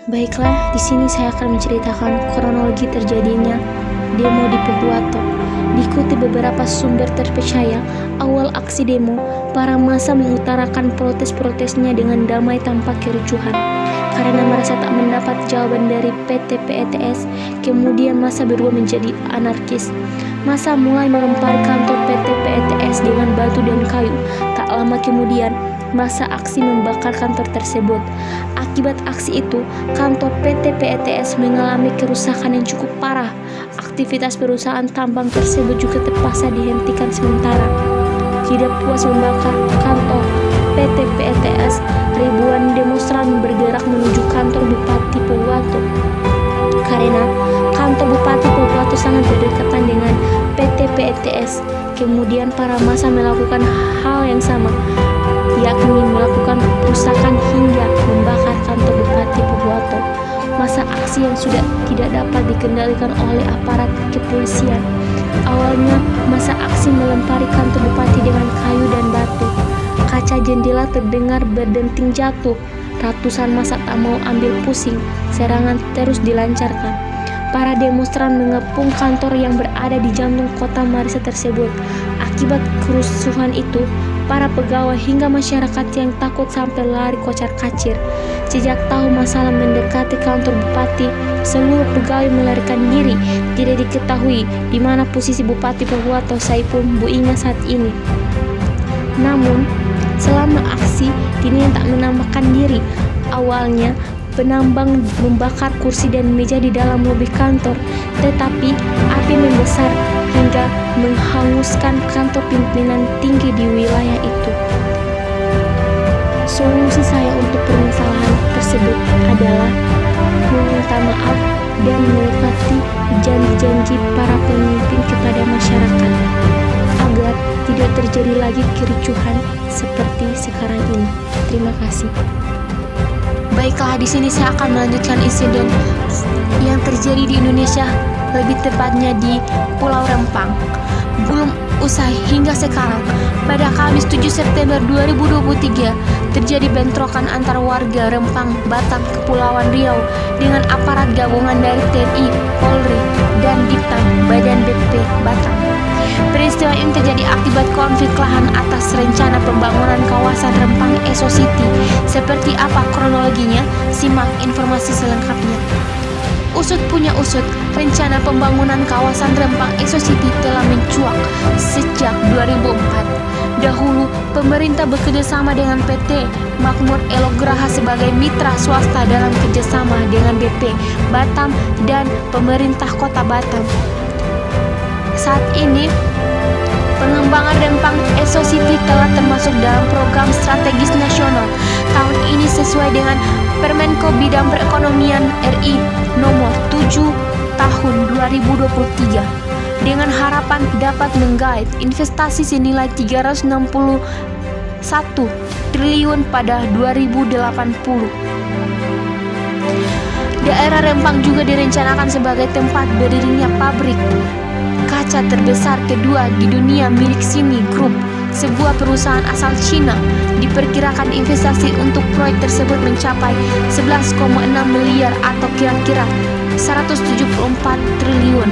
Baiklah, di sini saya akan menceritakan kronologi terjadinya demo di Pohuwato. Diikuti beberapa sumber terpercaya, awal aksi demo, para massa mengutarakan protes-protesnya dengan damai tanpa kericuhan. Karena merasa tak mendapat jawaban dari PT PETS, kemudian massa berubah menjadi anarkis. Massa mulai melempar kantor PT PETS dengan batu dan kayu. Tak lama kemudian, massa aksi membakar kantor tersebut. Akibat aksi itu, kantor PT PETS mengalami kerusakan yang cukup parah. Aktivitas perusahaan tambang tersebut juga terpaksa dihentikan sementara. Tidak puas membakar kantor PT PETS, ribuan demonstran bergerak menuju kantor Bupati Pohuwato. Karena kantor Bupati Pohuwato sangat berdekatan dengan PT PETS, kemudian para massa melakukan hal yang sama, yakni melakukan perusakan hingga membakar kantor Bupati Pohuwato. Masa aksi yang sudah tidak dapat dikendalikan oleh aparat kepolisian. Awalnya, masa aksi melempari kantor bupati dengan kayu dan batu. Kaca jendela terdengar berdenting jatuh. Ratusan massa tak mau ambil pusing. Serangan terus dilancarkan. Para demonstran mengepung kantor yang berada di jantung kota Marissa tersebut. Akibat kerusuhan itu, para pegawai hingga masyarakat yang takut sampai lari kocar-kacir. Sejak tahu masalah mendekati kantor bupati, seluruh pegawai melarikan diri. Tidak diketahui di mana posisi Bupati Pohuwato Saipul Mbuinga saat ini. Namun, selama aksi, dirinya tak menampakkan diri. Awalnya, penambang membakar kursi dan meja di dalam lobi kantor, tetapi api membesar hingga menghanguskan kantor pimpinan tinggi di wilayah itu. Solusi saya untuk permasalahan tersebut adalah meminta maaf dan menepati janji-janji para pemimpin kepada masyarakat agar tidak terjadi lagi kericuhan seperti sekarang ini. Terima kasih. Baiklah, di sini saya akan melanjutkan insiden yang terjadi di Indonesia, lebih tepatnya di Pulau Rempang. Belum usai hingga sekarang, pada Kamis 7 September 2023 terjadi bentrokan antara warga Rempang, Batam, Kepulauan Riau dengan aparat gabungan dari TNI, Polri, dan Diptam Badan BP Batam. Peristiwa ini terjadi akibat konflik lahan atas rencana pembangunan kawasan Rempang Eco City. Seperti apa kronologinya? Simak informasi selengkapnya. Usut punya usut, rencana pembangunan kawasan Rempang Eco City telah mencuat sejak 2004. Dahulu, pemerintah bekerjasama dengan PT Makmur Elograha sebagai mitra swasta dalam kerjasama dengan BP Batam dan pemerintah kota Batam. Saat ini, pengembangan Rempang Eco City telah termasuk dalam program strategis nasional tahun ini sesuai dengan Permenko Bidang Perekonomian RI nomor 7 tahun 2023 dengan harapan dapat menggait investasi senilai 361 triliun pada 2080. Daerah Rempang juga direncanakan sebagai tempat berdirinya pabrik kaca terbesar kedua di dunia milik Simi Group, sebuah perusahaan asal Cina. Diperkirakan investasi untuk proyek tersebut mencapai 11,6 miliar atau kira-kira 174 triliun.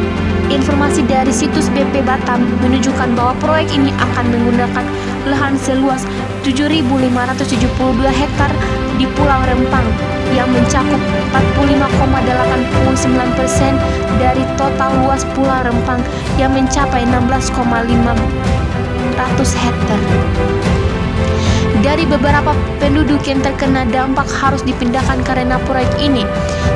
Informasi dari situs BP Batam menunjukkan bahwa proyek ini akan menggunakan lahan seluas 7.572 hektar di Pulau Rempang yang mencakup 45,89% dari total luas Pulau Rempang yang mencapai 16,500 hektar. Dari beberapa penduduk yang terkena dampak harus dipindahkan karena proyek ini.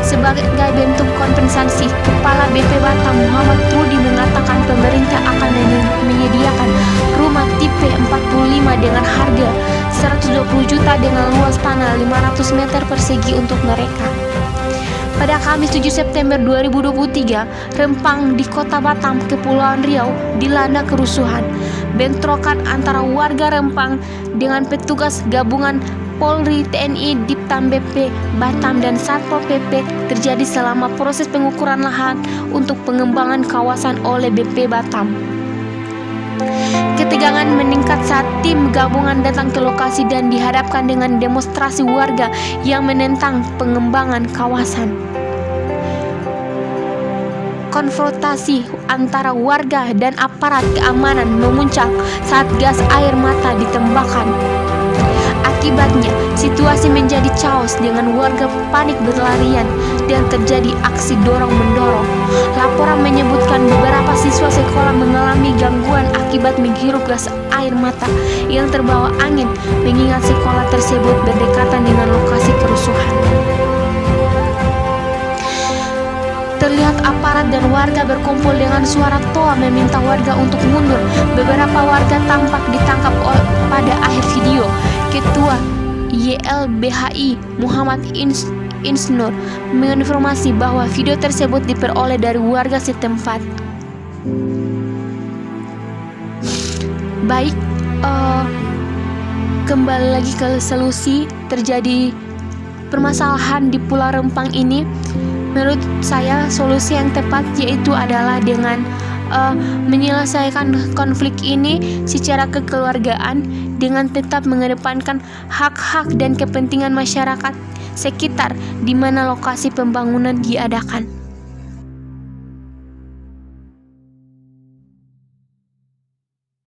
Sebagai bentuk kompensasi, Kepala BP Batam Muhammad Trudi mengatakan pemerintah akan menyediakan rumah tipe 45 dengan harga 120 juta dengan luas tanah 500 meter persegi untuk mereka. Pada Kamis 7 September 2023, Rempang di kota Batam, Kepulauan Riau dilanda kerusuhan. Bentrokan antara warga Rempang dengan petugas gabungan Polri, TNI, Diptam BP Batam dan Satpol PP terjadi selama proses pengukuran lahan untuk pengembangan kawasan oleh BP Batam. Ketegangan meningkat saat tim gabungan datang ke lokasi dan dihadapkan dengan demonstrasi warga yang menentang pengembangan kawasan. Konfrontasi antara warga dan aparat keamanan memuncak saat gas air mata ditembakkan. Akibatnya, situasi menjadi chaos dengan warga panik berlarian dan terjadi aksi dorong-mendorong. Laporan menyebutkan beberapa siswa sekolah mengalami gangguan akibat menghirup gas air mata yang terbawa angin, mengingat sekolah tersebut berdekatan dengan lokasi kerusuhan. Terlihat aparat dan warga berkumpul dengan suara toa meminta warga untuk mundur. Beberapa warga tampak ditangkap pada akhir video. Ketua YLBHI Muhammad Insnur menginformasi bahwa video tersebut diperoleh dari warga setempat. Baik, kembali lagi ke solusi terjadi permasalahan di Pulau Rempang ini. Menurut saya solusi yang tepat yaitu adalah dengan menyelesaikan konflik ini secara kekeluargaan dengan tetap mengedepankan hak-hak dan kepentingan masyarakat sekitar di mana lokasi pembangunan diadakan.